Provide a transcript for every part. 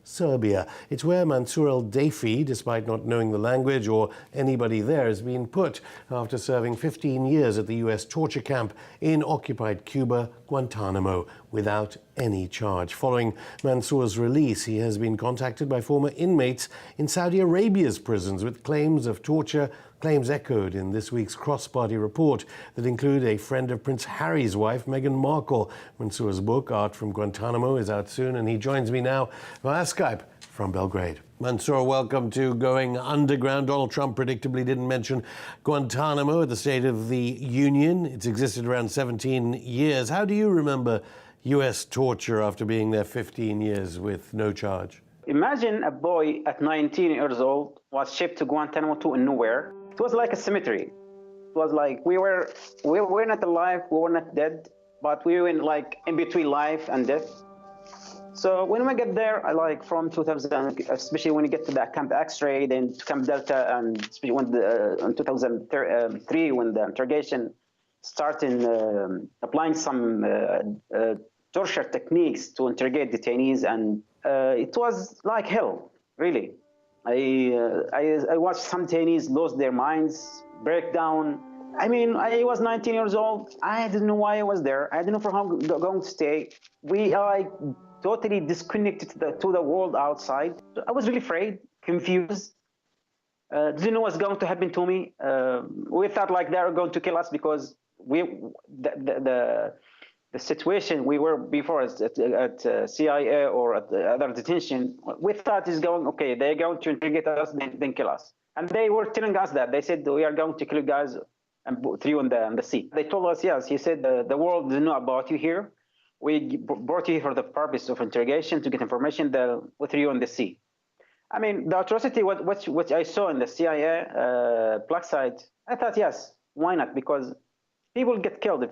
Serbia. It's where Mansoor Adayfi, despite not knowing the language or anybody there, has been put after serving 15 years at the U.S. torture camp in occupied Cuba, Guantanamo, without any charge. Following Mansoor's release, he has been contacted by former inmates in Saudi Arabia's prisons with claims of torture, claims echoed in this week's cross-party report that include a friend of Prince Harry's wife, Meghan Markle. Mansoor's book, Art from Guantanamo, is out soon, and he joins me now via Skype from Belgrade. Mansoor, welcome to Going Underground. Donald Trump predictably didn't mention Guantanamo at the State of the Union. It's existed around 17 years. How do you remember U.S. torture after being there 15 years with no charge? Imagine a boy at 19 years old was shipped to Guantanamo to nowhere. It was like a cemetery. It was like we were not alive, we were not dead, but we were in between life and death. So when we get there, from 2000, especially when you get to that Camp X-ray, then to Camp Delta, and especially when in 2003, when the interrogation started applying some torture techniques to interrogate detainees, and it was like hell, really. I watched some detainees lose their minds, break down. I mean, I was 19 years old. I didn't know why I was there. I didn't know for how I'm going to stay. We are totally disconnected to the world outside. I was really afraid, confused. Didn't know what's going to happen to me. We thought they were going to kill us because the situation we were before at CIA or at the other detention, we thought is going, okay, they're going to interrogate us, then kill us. And they were telling us that. They said, we are going to kill you guys and throw you in the sea. They told us, yes. He said, the world doesn't know about you here. We brought you here for the purpose of interrogation, to get information, we threw you in the sea. I mean, the atrocity, what I saw in the CIA black site, I thought, yes, why not? Because people get killed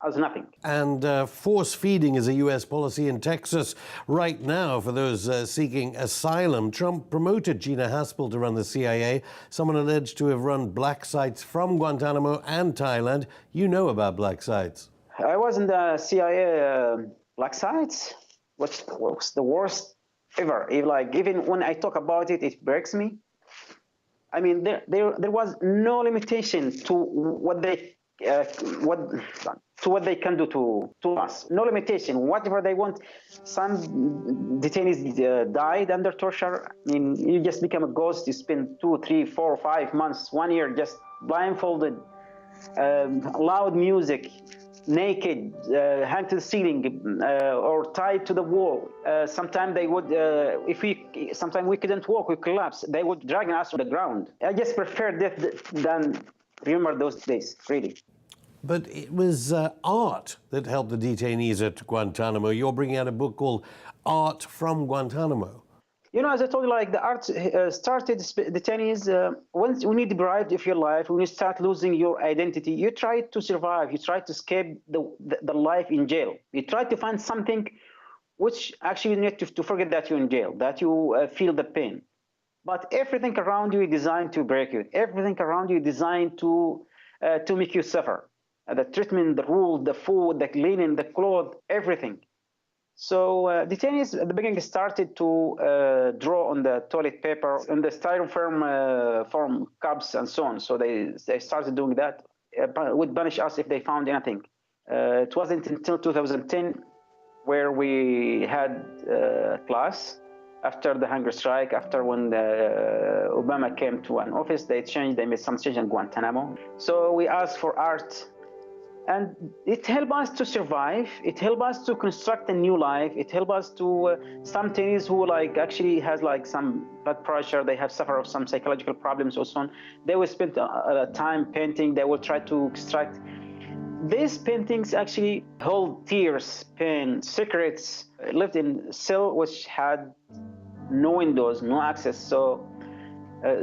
as nothing. And force feeding is a U.S. policy in Texas right now for those seeking asylum. Trump promoted Gina Haspel to run the CIA, someone alleged to have run black sites from Guantanamo and Thailand. You know about black sites. I was in the CIA black sites. What was the worst ever? Even when I talk about it, it breaks me. I mean, there was no limitation to what they can do to us. No limitation. Whatever they want. Some detainees died under torture. I mean, you just become a ghost. You spend 2, 3, 4, 5 months, 1 year just blindfolded, loud music, naked, hang to the ceiling, or tied to the wall. Sometimes they would, sometimes we couldn't walk, we collapsed. They would drag us to the ground. I just prefer death than remember those days, really. But it was art that helped the detainees at Guantanamo. You're bringing out a book called Art from Guantanamo. You know, as I told you, the art started, detainees, when you deprived of your life, when you start losing your identity, you try to survive, you try to escape the life in jail. You try to find something which actually you need to forget that you're in jail, that you feel the pain. But everything around you is designed to break you. Everything around you is designed to make you suffer. The treatment, the rules, the food, the cleaning, the clothes, everything. So detainees at the beginning started to draw on the toilet paper, on the styrofoam form cups and so on. So they started doing that. Would punish us if they found anything. It wasn't until 2010 where we had class. After the hunger strike, after when Obama came to an office, they made some change in Guantanamo. So we asked for art. And it helped us to survive. It helped us to construct a new life. It helped us to some detainees who actually has some blood pressure. They have suffered of some psychological problems or so on. They will spend time painting. They will try to extract. These paintings actually hold tears, pain, secrets. Lived in a cell which had no windows, no access. So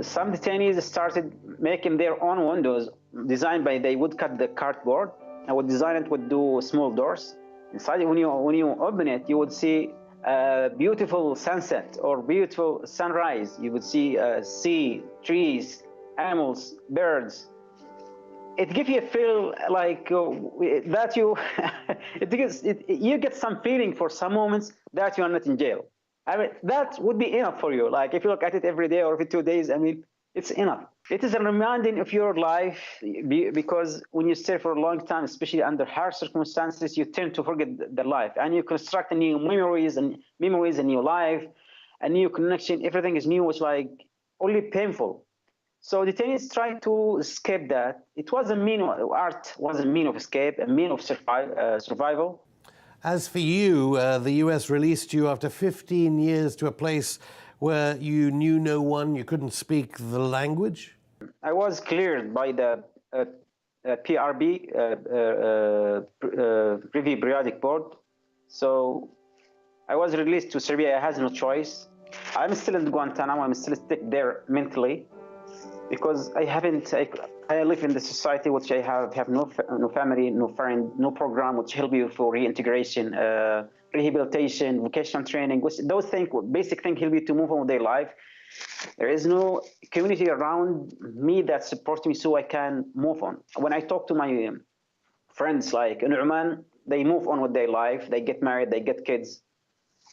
some detainees started making their own windows designed by. They would cut the cardboard. I would design it, would do small doors. Inside, when you open it, you would see a beautiful sunset or beautiful sunrise. You would see sea, trees, animals, birds. It gives you a feel that you, you get some feeling for some moments that you are not in jail. I mean, that would be enough for you. Like if you look at it every day or every 2 days, I mean, it's enough. It is a reminding of your life because when you stay for a long time, especially under harsh circumstances, you tend to forget the life and you construct new memories and a new life, a new connection. Everything is new. It's like only painful. So the detainees try to escape that. It was a mean art was a mean of escape, a mean of survival. As for you, the US released you after 15 years to a place where you knew no one, you couldn't speak the language? I was cleared by the PRB, Review Periodic Board. So I was released to Serbia. I had no choice. I'm still in Guantanamo. I'm still stuck there mentally because I live in the society which I have no family, no friend, no program which help you for reintegration, rehabilitation, vocational training. Those things, basic things, help you to move on with their life. There is no community around me that supports me so I can move on. When I talk to my friends like in Oman, they move on with their life. They get married, they get kids,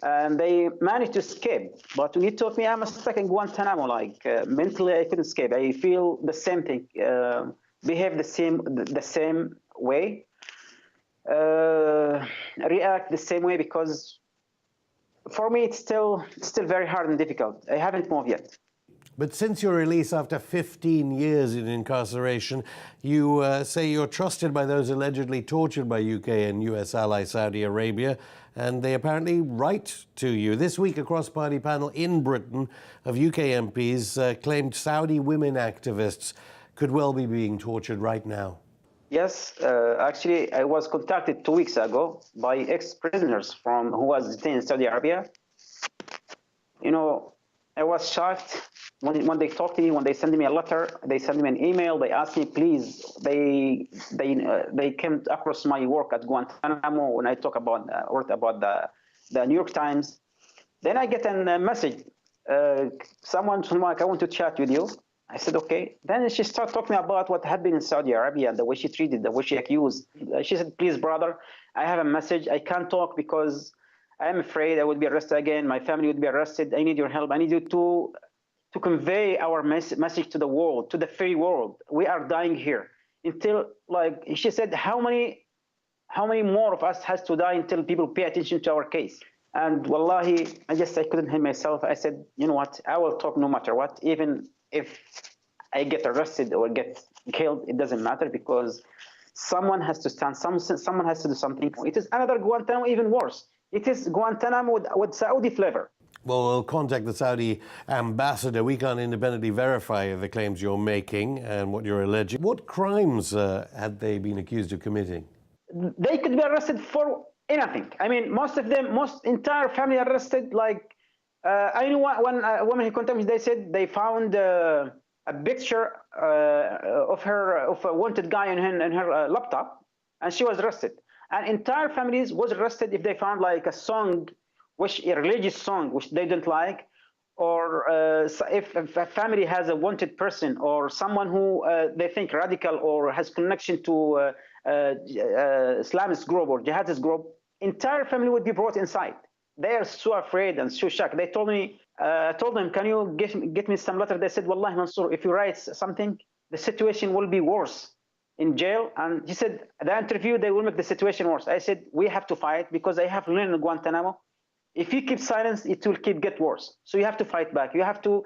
and they manage to escape. But when you talk to me, I'm stuck in Guantanamo. Like mentally, I couldn't escape. I feel the same thing, behave the same way, react the same way because for me it's still very hard and difficult. I haven't moved yet. But since your release after 15 years in incarceration, you say you're trusted by those allegedly tortured by UK and US ally Saudi Arabia, and they apparently write to you. This week, a cross-party panel in Britain of UK MPs claimed Saudi women activists could well be being tortured right now. Yes, actually, I was contacted 2 weeks ago by ex-prisoners who was detained in Saudi Arabia. You know, I was shocked when they talked to me, when they sent me a letter, they sent me an email, they asked me, please, they came across my work at Guantanamo when I wrote about the New York Times. Then I get a message, someone from like, I want to chat with you. I said, okay. Then she started talking about what happened in Saudi Arabia, the way she treated, the way she accused. She said, please, brother, I have a message. I can't talk because I am afraid I would be arrested again. My family would be arrested. I need your help. I need you to convey our message to the world, to the free world. We are dying here. Until, like she said, how many more of us has to die until people pay attention to our case? And wallahi, I couldn't help myself. I said, you know what? I will talk no matter what, even if I get arrested or get killed, it doesn't matter because someone has to stand, someone has to do something. It is another Guantanamo, even worse. It is Guantanamo with Saudi flavor. Well, we'll contact the Saudi ambassador. We can't independently verify the claims you're making and what you're alleging. What crimes had they been accused of committing? They could be arrested for anything. I mean, most entire family arrested. Like, I know one woman who contacted me, they said they found a picture of a wanted guy in her laptop, and she was arrested. And entire families was arrested if they found like a song, a religious song which they don't like, or if a family has a wanted person or someone who they think radical or has connection to Islamist group or jihadist group, entire family would be brought inside. They are so afraid and so shocked. They told me, told them, can you get me some letter? They said, Wallahi, Mansoor, if you write something, the situation will be worse in jail. And he said, the interview, they will make the situation worse. I said, we have to fight because I have learned in Guantanamo. If you keep silence, it will get worse. So you have to fight back. You have to.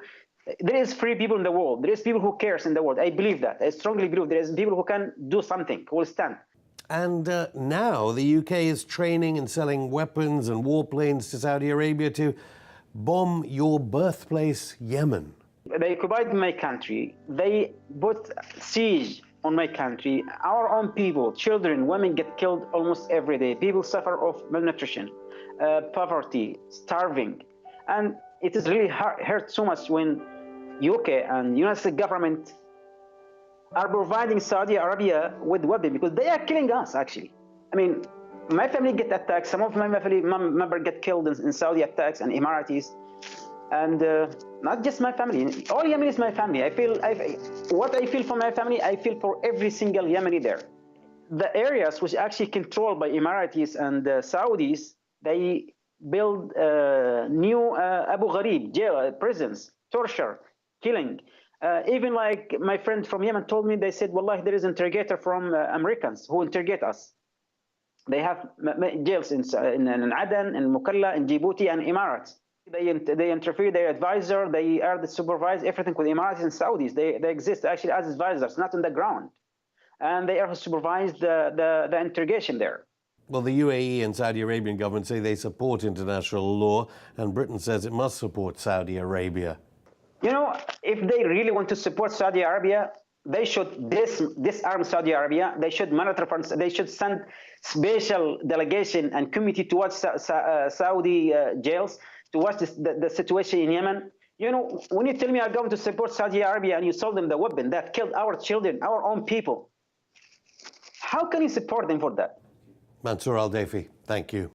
There is free people in the world. There is people who cares in the world. I believe that. I strongly believe there is people who can do something, who will stand. And now the UK is training and selling weapons and warplanes to Saudi Arabia to bomb your birthplace, Yemen. They occupied my country. They put siege on my country. Our own people, children, women get killed almost every day. People suffer of malnutrition, poverty, starving. And it is really hurt so much when UK and United States government are providing Saudi Arabia with weapons because they are killing us, actually. I mean, my family get attacked. Some of my family members get killed in Saudi attacks and Emiratis. And not just my family. All Yemenis is my family. What I feel for my family, I feel for every single Yemeni there. The areas which actually controlled by Emiratis and Saudis, they build new Abu Ghraib jail, prisons, torture, killing. Even like my friend from Yemen told me, they said, "Wallahi, there is interrogator from Americans who interrogate us." They have jails in Aden, in Mukalla, in Djibouti, and Emirates. They interview their advisor. They are the supervise everything with Emiratis and Saudis. They exist actually as advisors, not on the ground, and they are supervise the interrogation there. Well, the UAE and Saudi Arabian governments say they support international law, and Britain says it must support Saudi Arabia. You know, if they really want to support Saudi Arabia, they should disarm Saudi Arabia. They should monitor. They should send special delegation and committee to watch Saudi jails, to watch the situation in Yemen. You know, when you tell me I'm going to support Saudi Arabia and you sold them the weapon that killed our children, our own people, how can you support them for that? Mansoor Adayfi, thank you.